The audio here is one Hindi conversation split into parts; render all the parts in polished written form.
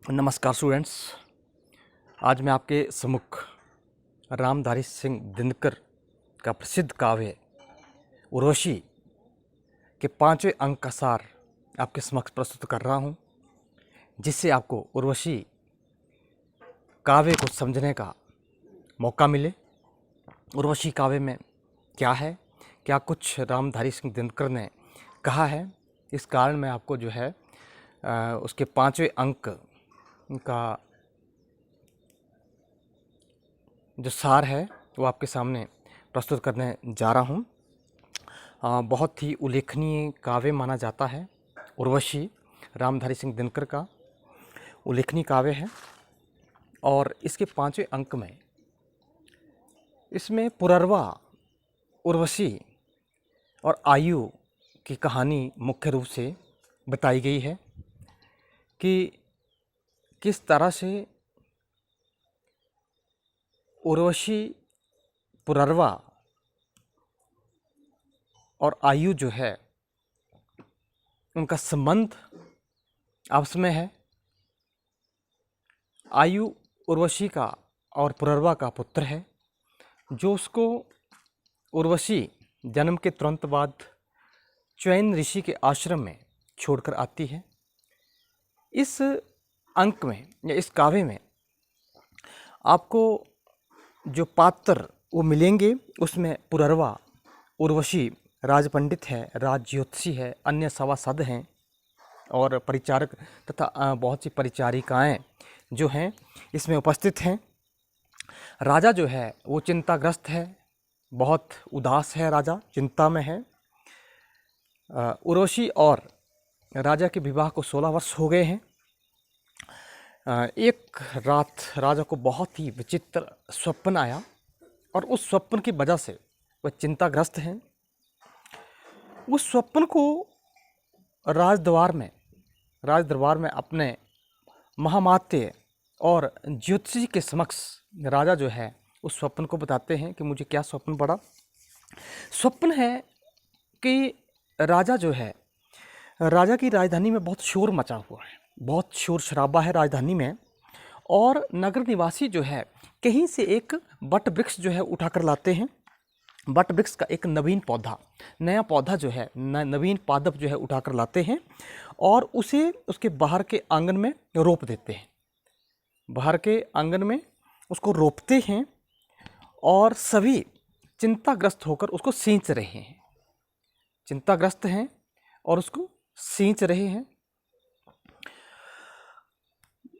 नमस्कार स्टूडेंट्स। आज मैं आपके सम्मुख रामधारी सिंह दिनकर का प्रसिद्ध काव्य उर्वशी के 5वें अंक का सार आपके समक्ष प्रस्तुत कर रहा हूँ, जिससे आपको उर्वशी काव्य को समझने का मौका मिले। उर्वशी काव्य में क्या है, क्या कुछ रामधारी सिंह दिनकर ने कहा है, इस कारण मैं आपको जो है उसके 5वें अंक का जो सार है वो आपके सामने प्रस्तुत करने जा रहा हूँ। बहुत ही उल्लेखनीय काव्य माना जाता है। उर्वशी रामधारी सिंह दिनकर का उल्लेखनीय काव्य है और इसके 5वें अंक में इसमें पुररवा, उर्वशी और आयु की कहानी मुख्य रूप से बताई गई है कि किस तरह से उर्वशी, पुररवा और आयु जो है उनका संबंध आपस में है। आयु उर्वशी का और पुररवा का पुत्र है, जो उसको उर्वशी जन्म के तुरंत बाद च्वेन ऋषि के आश्रम में छोड़कर आती है। इस अंक में या इस काव्य में आपको जो पात्र वो मिलेंगे, उसमें पुररवा उर्वशी राजपंडित है, राजज्योतिषी है, अन्य सभासद हैं और परिचारक तथा बहुत सी परिचारिकाएं जो हैं इसमें उपस्थित हैं। राजा जो है वो चिंताग्रस्त है, बहुत उदास है, राजा चिंता में है। उर्वशी और राजा के विवाह को 16 वर्ष हो गए हैं। एक रात राजा को बहुत ही विचित्र स्वप्न आया और उस स्वप्न की वजह से वह चिंताग्रस्त हैं। उस स्वप्न को राजदरबार में अपने महामात्य और ज्योतिषी के समक्ष राजा जो है उस स्वप्न को बताते हैं कि मुझे क्या स्वप्न पड़ा। स्वप्न है कि राजा जो है, राजा की राजधानी में बहुत शोर मचा हुआ है, बहुत शोर शराबा है राजधानी में, और नगर निवासी जो है कहीं से एक बट वृक्ष जो है उठाकर लाते हैं। बट वृक्ष का एक नवीन पौधा, नया पौधा जो है, नवीन पादप जो है उठाकर लाते हैं और उसे उसके बाहर के आंगन में रोप देते हैं। बाहर के आंगन में उसको रोपते हैं और सभी चिंताग्रस्त होकर उसको सींच रहे हैं, चिंताग्रस्त हैं और उसको सींच रहे हैं।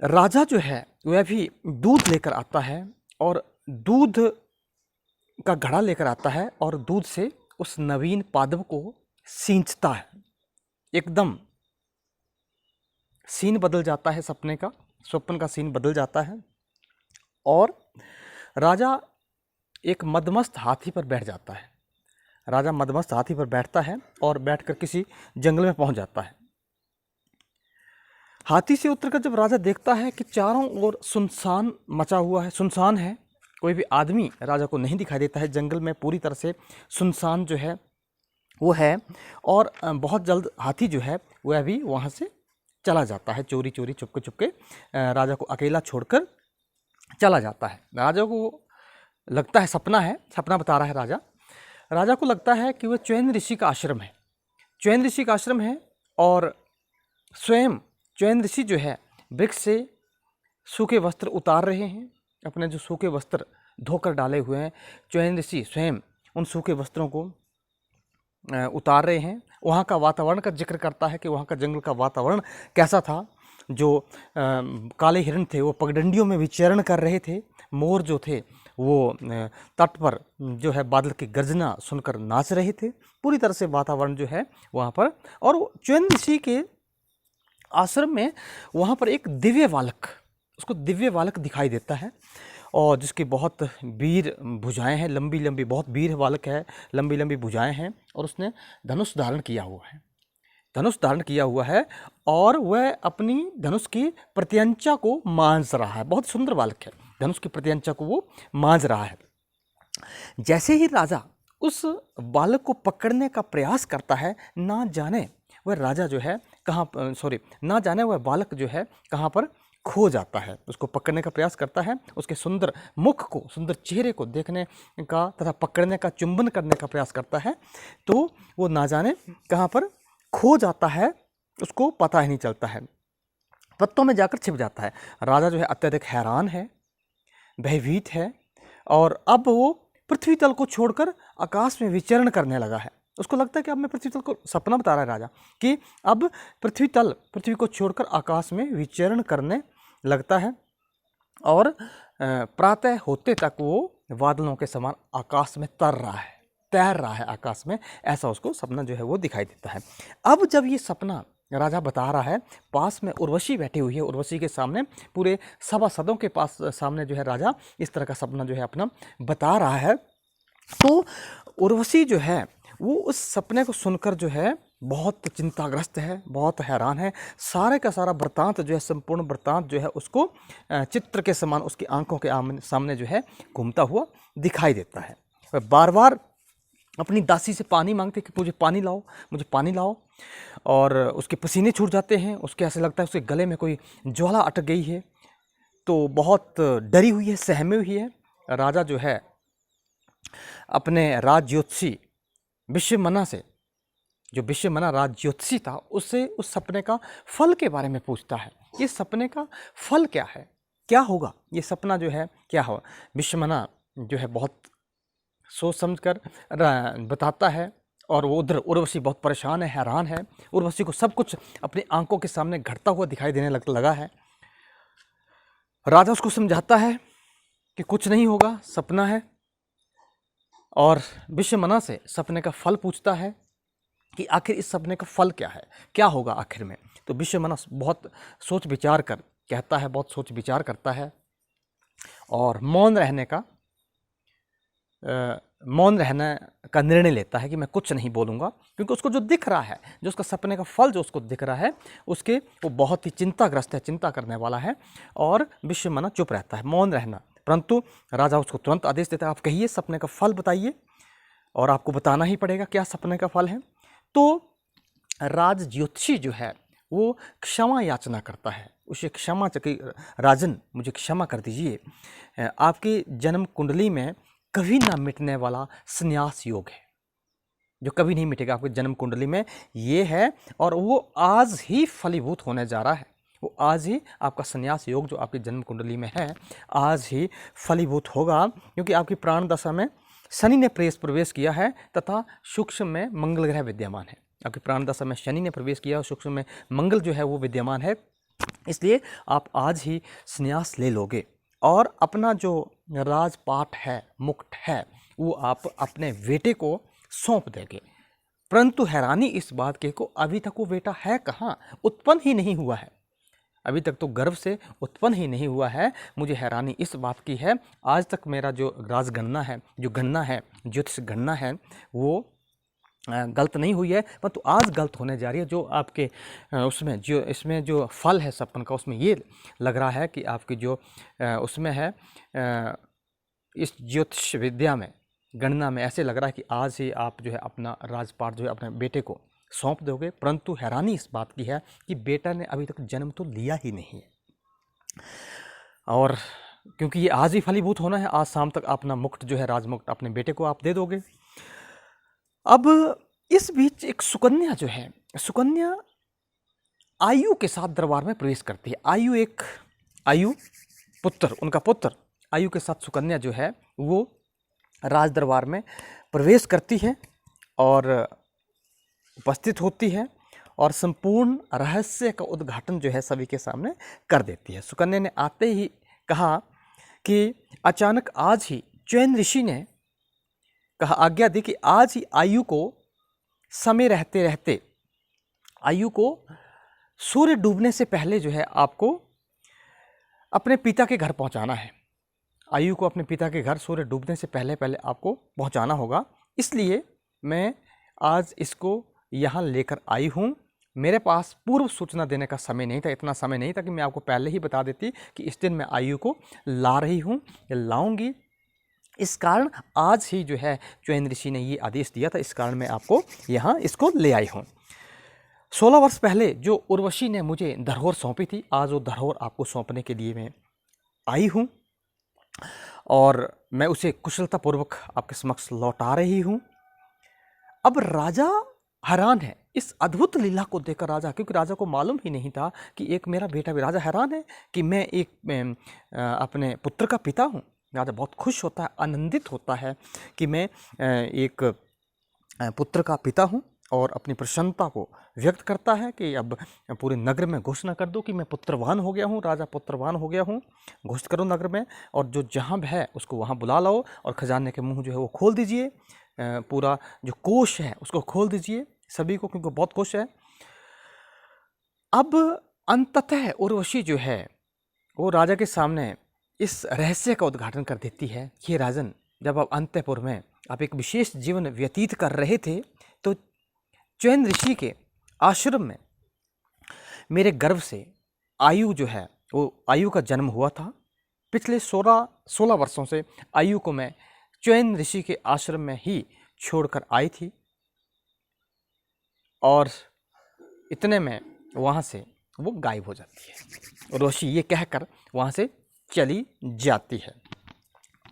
राजा जो है वह भी दूध लेकर आता है और दूध का घड़ा लेकर आता है और दूध से उस नवीन पादप को सींचता है। एकदम सीन बदल जाता है, स्वप्न का सीन बदल जाता है और राजा एक मदमस्त हाथी पर बैठ जाता है। राजा मदमस्त हाथी पर बैठता है और बैठकर किसी जंगल में पहुंच जाता है। हाथी से उतरकर जब राजा देखता है कि चारों ओर सुनसान मचा हुआ है, सुनसान है, कोई भी आदमी राजा को नहीं दिखाई देता है। जंगल में पूरी तरह से सुनसान जो है वो है और बहुत जल्द हाथी जो है वह भी वहाँ से चला जाता है, चोरी चोरी चुपके चुपके राजा को अकेला छोड़कर चला जाता है। राजा को लगता है सपना बता रहा है राजा। राजा को लगता है कि वह च्वेन ऋषि का आश्रम है, च्वेन ऋषि का आश्रम है और स्वयं च्वेन ऋषि जो है वृक्ष से सूखे वस्त्र उतार रहे हैं। अपने जो सूखे वस्त्र धोकर डाले हुए हैं, च्वेन ऋषि स्वयं उन सूखे वस्त्रों को उतार रहे हैं। वहाँ का वातावरण का जिक्र करता है कि वहाँ का जंगल का वातावरण कैसा था। जो काले हिरण थे वो पगडंडियों में विचरण कर रहे थे, मोर जो थे वो तट पर जो है बादल की गर्जना सुनकर नाच रहे थे। पूरी तरह से वातावरण जो है वहाँ पर, और च्वेन ऋषि के आश्रम में वहाँ पर एक दिव्य बालक, उसको दिव्य बालक दिखाई देता है और जिसकी बहुत वीर भुजाएं हैं, लंबी लंबी, बहुत वीर बालक है, लंबी लंबी भुजाएं हैं और उसने धनुष धारण किया हुआ है, धनुष धारण किया हुआ है और वह अपनी धनुष की प्रत्यंचा को मांझ रहा है। बहुत सुंदर बालक है, धनुष की प्रत्यंचा को वो मांझ रहा है। जैसे ही राजा उस बालक को पकड़ने का प्रयास करता है, ना जाने वह राजा जो है ना जाने वह बालक जो है कहाँ पर खो जाता है, उसको पकड़ने का प्रयास करता है, उसके सुंदर मुख को, सुंदर चेहरे को देखने का तथा पकड़ने का, चुंबन करने का प्रयास करता है, तो वो ना जाने कहाँ पर खो जाता है, उसको पता ही नहीं चलता है, पत्तों में जाकर छिप जाता है। राजा जो है अत्यधिक हैरान है, भयभीत है, और अब वो पृथ्वी तल को छोड़कर आकाश में विचरण करने लगा है। उसको लगता है कि अब मैं पृथ्वी तल को, सपना बता रहा है राजा कि अब पृथ्वी को छोड़कर आकाश में विचरण करने लगता है, और प्रातः होते तक वो बादलों के समान आकाश में तैर रहा है आकाश में, ऐसा उसको सपना जो है वो दिखाई देता है। अब जब ये सपना राजा बता रहा है, पास में उर्वशी बैठी हुई है, उर्वशी के सामने पूरे सभासदों के पास सामने जो है राजा इस तरह का सपना जो है अपना बता रहा है, तो उर्वशी जो है वो उस सपने को सुनकर जो है बहुत चिंताग्रस्त है, बहुत हैरान है। सारे का सारा वृत्तांत जो है, संपूर्ण वृत्तांत जो है उसको चित्र के समान उसकी आंखों के सामने जो है घूमता हुआ दिखाई देता है। वह बार बार अपनी दासी से पानी मांगते कि मुझे पानी लाओ, मुझे पानी लाओ, और उसके पसीने छूट जाते हैं, उसके ऐसे लगता है उसके गले में कोई ज्वाला अटक गई है, तो बहुत डरी हुई है, सहमी हुई है। राजा जो है अपने राज ज्योतिषी विश्वमना से, जो विश्वमना राज ज्योतिषी था, उससे उस सपने का फल के बारे में पूछता है। ये सपने का फल क्या है, क्या होगा, ये सपना जो है क्या होगा। विश्वमना जो है बहुत सोच समझ कर बताता है, और वो उधर उर्वशी बहुत परेशान है, हैरान है। उर्वशी को सब कुछ अपनी आंखों के सामने घटता हुआ दिखाई देने लगा है। राजा उसको समझाता है कि कुछ नहीं होगा, सपना है, और विश्वमना से सपने का फल पूछता है कि आखिर इस सपने का फल क्या है, क्या होगा आखिर में। तो विश्वमना बहुत सोच विचार कर कहता है, बहुत सोच विचार करता है, और मौन रहने का निर्णय लेता है कि मैं कुछ नहीं बोलूँगा, क्योंकि उसको जो दिख रहा है, जो उसका सपने का फल जो उसको दिख रहा है, उसके वो बहुत ही चिंताग्रस्त है, चिंता करने वाला है, और विश्वमना चुप रहता है, मौन रहना। परंतु राजा उसको तुरंत आदेश देता है, आप कहिए, सपने का फल बताइए, और आपको बताना ही पड़ेगा क्या सपने का फल है। तो राज ज्योतिषी जो है वो क्षमा याचना करता है, उसे क्षमा कि राजन मुझे क्षमा कर दीजिए, आपकी जन्म कुंडली में कभी ना मिटने वाला संन्यास योग है, जो कभी नहीं मिटेगा आपकी जन्म कुंडली में ये है, और वो आज ही फलीभूत होने जा रहा है। वो आज ही आपका संन्यास योग जो आपकी जन्म कुंडली में है, आज ही फलीभूत होगा, क्योंकि आपकी प्राण दशा में शनि ने प्रवेश किया है, तथा सूक्ष्म में मंगल ग्रह विद्यमान है। आपकी प्राण दशा में शनि ने प्रवेश किया और सूक्ष्म में मंगल जो है वो विद्यमान है, इसलिए आप आज ही संन्यास ले लोगे, और अपना जो राजपाट है, मुकुट है, वो आप अपने बेटे को सौंप देंगे। परंतु हैरानी इस बात के को अभी तक वो बेटा है कहाँ, उत्पन्न ही नहीं हुआ है, अभी तक तो गर्भ से उत्पन्न ही नहीं हुआ है। मुझे हैरानी इस बात की है, आज तक मेरा जो राजगणना है, जो गणना है, ज्योतिष गणना है, वो गलत नहीं हुई है, परंतु आज गलत होने जा रही है। जो आपके उसमें जो इसमें जो फल है सपन का, उसमें ये लग रहा है कि आपकी जो उसमें है इस ज्योतिष विद्या में, गणना में ऐसे लग रहा है कि आज ही आप जो है अपना राजपाट जो है अपने बेटे को सौंप दोगे। परंतु हैरानी इस बात की है कि बेटा ने अभी तक जन्म तो लिया ही नहीं है, और क्योंकि ये आज ही फलीभूत होना है, आज शाम तक अपना मुकुट जो है, राजमुकुट अपने बेटे को आप दे दोगे। अब इस बीच एक सुकन्या जो है, सुकन्या आयु के साथ दरबार में प्रवेश करती है। आयु पुत्र, उनका पुत्र आयु के साथ सुकन्या जो है वो राज दरबार में प्रवेश करती है और उपस्थित होती है, और संपूर्ण रहस्य का उद्घाटन जो है सभी के सामने कर देती है। सुकन्या ने आते ही कहा कि अचानक आज ही चैन ऋषि ने कहा, आज्ञा दी कि आज ही आयु को समय रहते रहते, आयु को सूर्य डूबने से पहले जो है आपको अपने पिता के घर पहुंचाना है। आयु को अपने पिता के घर सूर्य डूबने से पहले आपको पहुंचाना होगा, इसलिए मैं आज इसको यहाँ लेकर आई हूँ। मेरे पास पूर्व सूचना देने का समय नहीं था, इतना समय नहीं था कि मैं आपको पहले ही बता देती कि इस दिन मैं आयु को ला रही हूँ या लाऊंगी। इस कारण आज ही जो है चैन ऋषि ने ये आदेश दिया था, इस कारण मैं आपको यहाँ इसको ले आई हूँ। 16 वर्ष पहले जो उर्वशी ने मुझे धरोहर सौंपी थी, आज वो धरोहर आपको सौंपने के लिए मैं आई हूँ और मैं उसे कुशलतापूर्वक आपके समक्ष लौटा रही हूँ। अब राजा हैरान है इस अद्भुत लीला को देखकर राजा, क्योंकि राजा को मालूम ही नहीं था कि एक मेरा बेटा भी। राजा हैरान है कि मैं अपने पुत्र का पिता हूँ। राजा बहुत खुश होता है, आनंदित होता है कि मैं एक पुत्र का पिता हूँ और अपनी प्रसन्नता को व्यक्त करता है कि अब पूरे नगर में घोषणा कर दो कि मैं पुत्रवान हो गया हूँ, राजा पुत्रवान हो गया हूँ। घोषित करो नगर में, और जो जहाँ है उसको वहाँ बुला लाओ और खजाने के मुंह जो है वो खोल दीजिए, पूरा जो कोष है उसको खोल दीजिए सभी को, क्योंकि बहुत खुश है। अब अंततः उर्वशी जो है वो राजा के सामने इस रहस्य का उद्घाटन कर देती है कि राजन, जब आप अंतपुर में आप एक विशेष जीवन व्यतीत कर रहे थे तो च्यवन ऋषि के आश्रम में मेरे गर्भ से आयु जो है वो आयु का जन्म हुआ था। पिछले 16 वर्षों से आयु को मैं च्यवन ऋषि के आश्रम में ही छोड़कर आई थी और इतने में वहाँ से वो गायब हो जाती है। उर्वशी ये कहकर वहाँ से चली जाती है।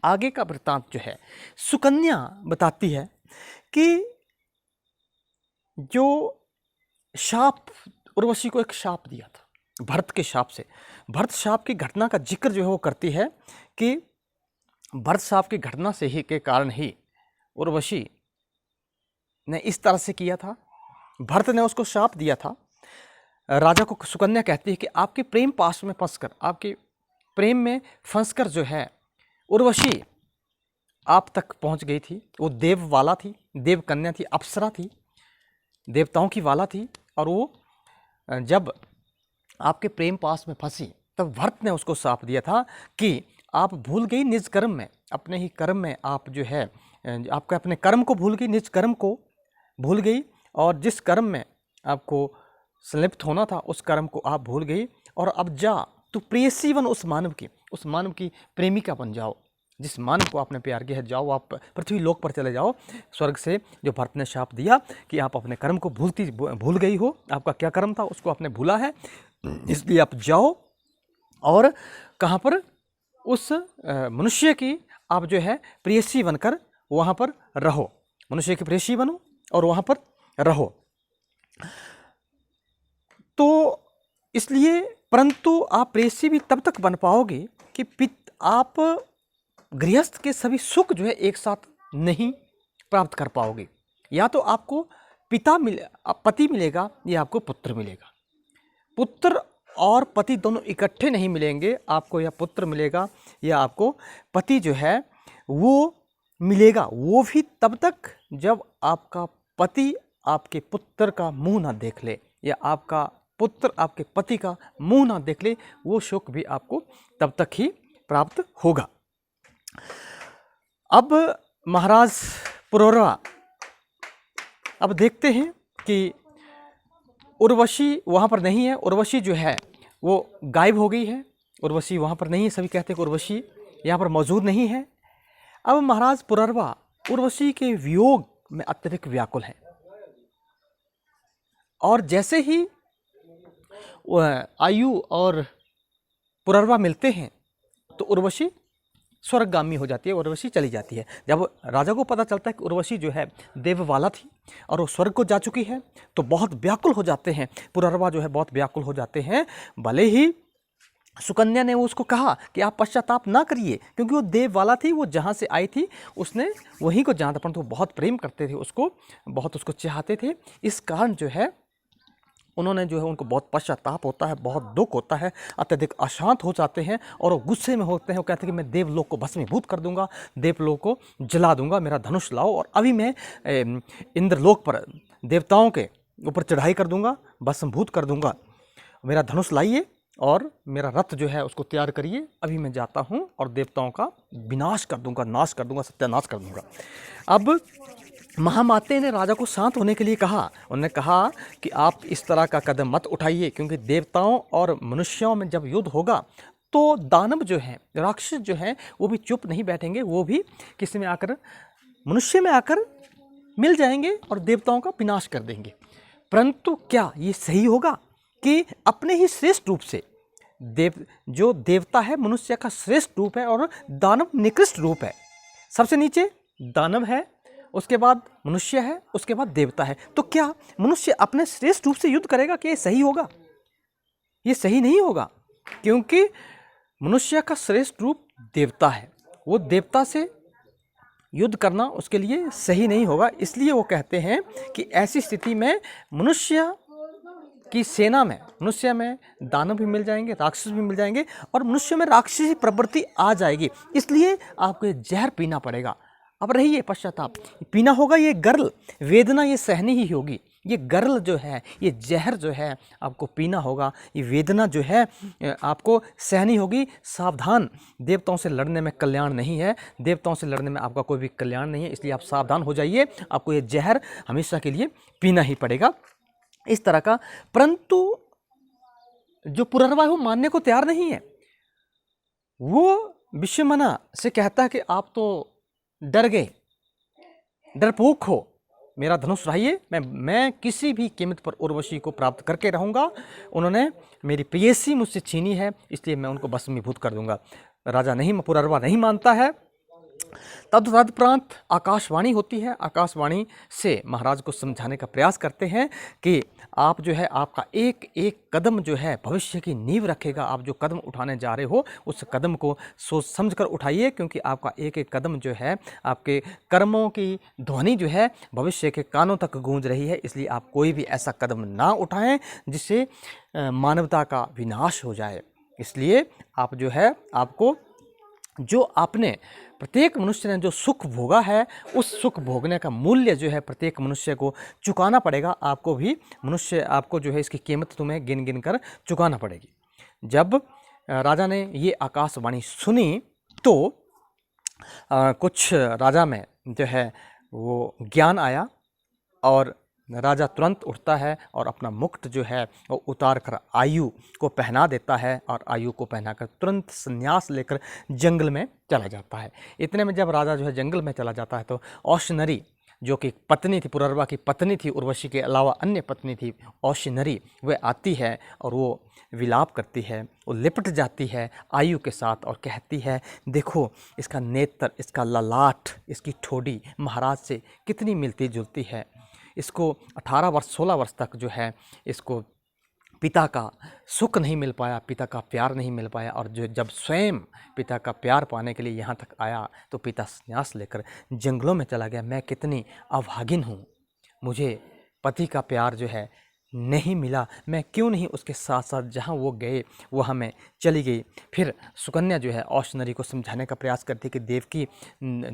आगे का वृत्तांत जो है सुकन्या बताती है कि जो शाप, उर्वशी को एक शाप दिया था भरत के शाप से। भरत शाप की घटना का जिक्र जो है वो करती है कि भरत शाप की घटना से ही के कारण ही उर्वशी ने इस तरह से किया था। भरत ने उसको शाप दिया था। राजा को सुकन्या कहती है कि आपके प्रेम पाश में फंसकर, आपके प्रेम में फंसकर जो है उर्वशी आप तक पहुंच गई थी। वो देववाला थी, देव कन्या थी, अप्सरा थी, देवताओं की वाला थी। और वो जब आपके प्रेम पास में फंसी तब भरत ने उसको शाप दिया था कि आप भूल गई निज कर्म में, अपने ही कर्म में आप जो है आपके अपने कर्म को भूल गई, निज कर्म को भूल गई, और जिस कर्म में आपको संलिप्त होना था उस कर्म को आप भूल गई। और अब जा तू प्रेयसी बन उस मानव की प्रेमिका बन जाओ। जिस मानव को आपने प्यार किया है, जाओ आप पृथ्वी लोक पर चले जाओ। स्वर्ग से जो भरत ने शाप दिया कि आप अपने कर्म को भूल गई हो, आपका क्या कर्म था उसको आपने भूला है, इसलिए आप जाओ और कहाँ पर, उस मनुष्य की आप जो है प्रेयसी बनकर वहाँ पर रहो। मनुष्य की प्रेयसी बनो और वहाँ पर रहो। तो इसलिए, परंतु आप प्रेयसी भी तब तक बन पाओगे कि आप गृहस्थ के सभी सुख जो है एक साथ नहीं प्राप्त कर पाओगे। या तो आपको पति मिलेगा या आपको पुत्र मिलेगा। पुत्र और पति दोनों इकट्ठे नहीं मिलेंगे। आपको या पुत्र मिलेगा या आपको पति जो है वो मिलेगा। वो भी तब तक जब आपका पति आपके पुत्र का मुंह ना देख ले, या आपका पुत्र आपके पति का मुंह ना देख ले, वो सुख भी आपको तब तक ही प्राप्त होगा। अब महाराज पुरोरवा अब देखते हैं कि उर्वशी वहाँ पर नहीं है। उर्वशी जो है वो गायब हो गई है। उर्वशी वहाँ पर नहीं है। सभी कहते हैं कि उर्वशी यहाँ पर मौजूद नहीं है। अब महाराज पुरोरवा उर्वशी के वियोग में अत्यधिक व्याकुल है, और जैसे ही आयु और पुरोरवा मिलते हैं तो उर्वशी स्वर्गगामी हो जाती है, उर्वशी चली जाती है। जब राजा को पता चलता है कि उर्वशी जो है देववाला थी और वो स्वर्ग को जा चुकी है तो बहुत व्याकुल हो जाते हैं। पुरोरवा जो है बहुत व्याकुल हो जाते हैं। भले ही सुकन्या ने उसको कहा कि आप पश्चाताप ना करिए, क्योंकि वो देववाला थी, वो जहाँ से आई थी उसने वहीं को जाना था, परंतु वो बहुत प्रेम करते थे उसको, बहुत उसको चाहते थे। इस कारण जो है उन्होंने जो है उनको बहुत पश्चाताप होता है, बहुत दुख होता है, अत्यधिक अशांत हो जाते हैं और वो गुस्से में होते हैं। वो कहते हैं कि मैं देवलोक को भस्मीभूत कर दूंगा, देवलोक को जला दूंगा, मेरा धनुष लाओ और अभी मैं इंद्रलोक पर देवताओं के ऊपर चढ़ाई कर दूंगा, भस्मभूत कर दूंगा। मेरा धनुष लाइए और मेरा रथ जो है उसको तैयार करिए, अभी मैं जाता हूँ और देवताओं का विनाश कर दूंगा, नाश कर दूंगा, सत्यानाश कर दूंगा। अब महामाते ने राजा को शांत होने के लिए कहा। उन्होंने कहा कि आप इस तरह का कदम मत उठाइए, क्योंकि देवताओं और मनुष्यों में जब युद्ध होगा तो दानव जो हैं, राक्षस जो हैं, वो भी चुप नहीं बैठेंगे, वो भी किसी में आकर, मनुष्य में आकर मिल जाएंगे और देवताओं का विनाश कर देंगे। परंतु क्या ये सही होगा कि अपने ही श्रेष्ठ रूप से जो देवता है मनुष्य का श्रेष्ठ रूप है और दानव निकृष्ट रूप है। सबसे नीचे दानव है, उसके बाद मनुष्य है, उसके बाद देवता है। तो क्या मनुष्य अपने श्रेष्ठ रूप से युद्ध करेगा? कि ये सही होगा? ये सही नहीं होगा, क्योंकि मनुष्य का श्रेष्ठ रूप देवता है। वो देवता से युद्ध करना उसके लिए सही नहीं होगा। इसलिए वो कहते हैं कि ऐसी स्थिति में मनुष्य की सेना में मनुष्य में दानव भी मिल जाएंगे, राक्षस भी मिल जाएंगे और मनुष्य में राक्षसी प्रवृत्ति आ जाएगी। इसलिए आपको ये जहर पीना पड़ेगा। अब रही ये पश्चाताप, पीना होगा, ये गर्ल वेदना ये सहनी ही होगी। ये गर्ल जो है, ये जहर जो है आपको पीना होगा, ये वेदना जो है आपको सहनी होगी। सावधान, देवताओं से लड़ने में कल्याण नहीं है, देवताओं से लड़ने में आपका कोई भी कल्याण नहीं है। इसलिए आप सावधान हो जाइए, आपको ये जहर हमेशा के लिए पीना ही पड़ेगा, इस तरह का। परंतु जो पुनर्वा है वो मानने को तैयार नहीं है। वो विश्वमना से कहता है कि आप तो डर गए, डरपोक हो, मेरा धनुष रहिए, मैं किसी भी कीमत पर उर्वशी को प्राप्त करके रहूँगा। उन्होंने मेरी प्रेयसी मुझसे छीनी है, इसलिए मैं उनको भस्मीभूत कर दूंगा। राजा नहीं, पुनर्वा नहीं मानता है। तदुपरांत आकाशवाणी होती है। आकाशवाणी से महाराज को समझाने का प्रयास करते हैं कि आप जो है, आपका एक एक कदम जो है भविष्य की नींव रखेगा। आप जो कदम उठाने जा रहे हो उस कदम को सोच समझ कर उठाइए, क्योंकि आपका एक एक कदम जो है आपके कर्मों की ध्वनि जो है भविष्य के कानों तक गूंज रही है। इसलिए आप कोई भी ऐसा कदम ना उठाएं जिससे मानवता का विनाश हो जाए। इसलिए आप जो है, आपको जो आपने प्रत्येक मनुष्य ने जो सुख भोगा है, उस सुख भोगने का मूल्य जो है प्रत्येक मनुष्य को चुकाना पड़ेगा। आपको भी मनुष्य, आपको जो है इसकी कीमत तुम्हें गिन गिन कर चुकाना पड़ेगी। जब राजा ने ये आकाशवाणी सुनी तो कुछ राजा में जो है वो ज्ञान आया और राजा तुरंत उठता है और अपना मुकुट जो है वो उतार कर आयु को पहना देता है और आयु को पहनाकर तुरंत संन्यास लेकर जंगल में चला जाता है। इतने में जब राजा जो है जंगल में चला जाता है तो औशनरी, जो कि पत्नी थी, पुनर्वा की पत्नी थी, उर्वशी के अलावा अन्य पत्नी थी औशनरी, वह आती है और वो विलाप करती है, वो लिपट जाती है आयु के साथ और कहती है, देखो इसका नेत्र, इसका ललाट, इसकी ठोड़ी महाराज से कितनी मिलती जुलती है। इसको 18 वर्ष 16 वर्ष तक जो है इसको पिता का सुख नहीं मिल पाया, पिता का प्यार नहीं मिल पाया, और जो जब स्वयं पिता का प्यार पाने के लिए यहाँ तक आया तो पिता संन्यास लेकर जंगलों में चला गया। मैं कितनी अभागिन हूँ, मुझे पति का प्यार जो है नहीं मिला, मैं क्यों नहीं उसके साथ साथ जहाँ वो गए वहाँ मैं चली गई। फिर सुकन्या जो है औशनरी को समझाने का प्रयास करती कि देवकी,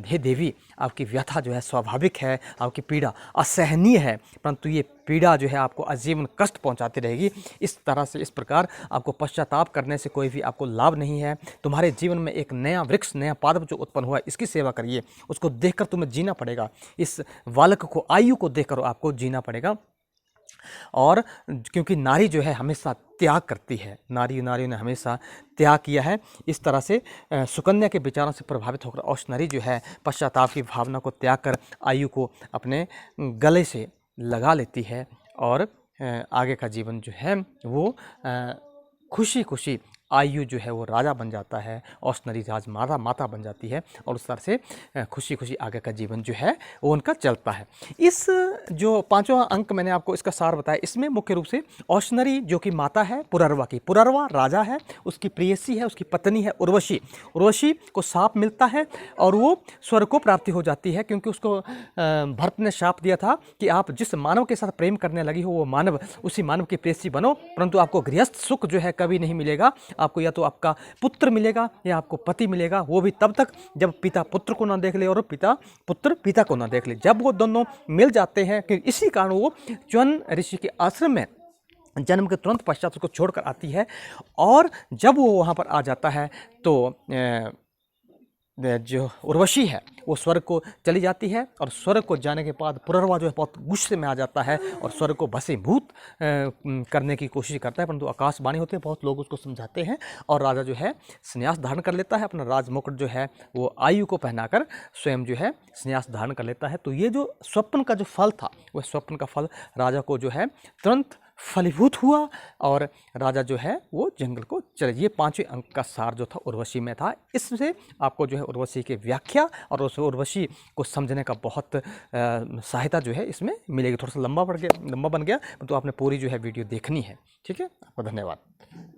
हे देवी, आपकी व्यथा जो है स्वाभाविक है, आपकी पीड़ा असहनीय है, परंतु ये पीड़ा जो है आपको आजीवन कष्ट पहुंचाती रहेगी। इस तरह से, इस प्रकार आपको पश्चाताप करने से कोई भी आपको लाभ नहीं है। तुम्हारे जीवन में एक नया वृक्ष, नया पादप जो उत्पन्न हुआ है, इसकी सेवा करिए, उसको देखकर तुम्हें जीना पड़ेगा। इस बालक को, आयु को देखकर आपको जीना पड़ेगा। और क्योंकि नारी जो है हमेशा त्याग करती है, नारियों ने हमेशा त्याग किया है। इस तरह से सुकन्या के विचारों से प्रभावित होकर औशनरी जो है पश्चाताप की भावना को त्याग कर आयु को अपने गले से लगा लेती है और आगे का जीवन जो है वो खुशी खुशी आयु जो है वो राजा बन जाता है, औशनरी राजमाता माता बन जाती है, और उस तरह से खुशी खुशी आगे का जीवन जो है वो उनका चलता है। इस जो 5वां अंक मैंने आपको इसका सार बताया, इसमें मुख्य रूप से औशनरी जो कि माता है पुनर्वा की, पुनर्वा राजा है, उसकी प्रेयसी है, उसकी पत्नी है उर्वशी, उर्वशी को शाप मिलता है और वो स्वर्ग को प्राप्ति हो जाती है, क्योंकि उसको भरत ने शाप दिया था कि आप जिस मानव के साथ प्रेम करने लगी हो वो मानव, उसी मानव की प्रेयसी बनो, परंतु आपको गृहस्थ सुख जो है कभी नहीं मिलेगा। आपको या तो आपका पुत्र मिलेगा या आपको पति मिलेगा, वो भी तब तक जब पिता पुत्र को ना देख ले और पुत्र पिता को ना देख ले। जब वो दोनों मिल जाते हैं, कि इसी कारण वो च्वन ऋषि के आश्रम में जन्म के तुरंत पश्चात उसको छोड़कर आती है, और जब वो वहाँ पर आ जाता है तो जो उर्वशी है वो स्वर्ग को चली जाती है, और स्वर्ग को जाने के बाद पुनर्वा जो है बहुत गुस्से में आ जाता है और स्वर्ग को भस्मीभूत करने की कोशिश करता है, परंतु आकाशवाणी होती है, बहुत लोग उसको समझाते हैं और राजा जो है संन्यास धारण कर लेता है, अपना राजमुकुट जो है वो आयु को पहनाकर स्वयं जो है संन्यास धारण कर लेता है। तो ये जो स्वप्न का जो फल था, वह स्वप्न का फल राजा को जो है तुरंत फलीभूत हुआ और राजा जो है वो जंगल को चले। ये 5वें अंक का सार जो था उर्वशी में था। इससे आपको जो है उर्वशी की व्याख्या और उस उर्वशी को समझने का बहुत सहायता जो है इसमें मिलेगी। थोड़ा सा लंबा बन गया, तो आपने पूरी जो है वीडियो देखनी है। ठीक है, आपका धन्यवाद।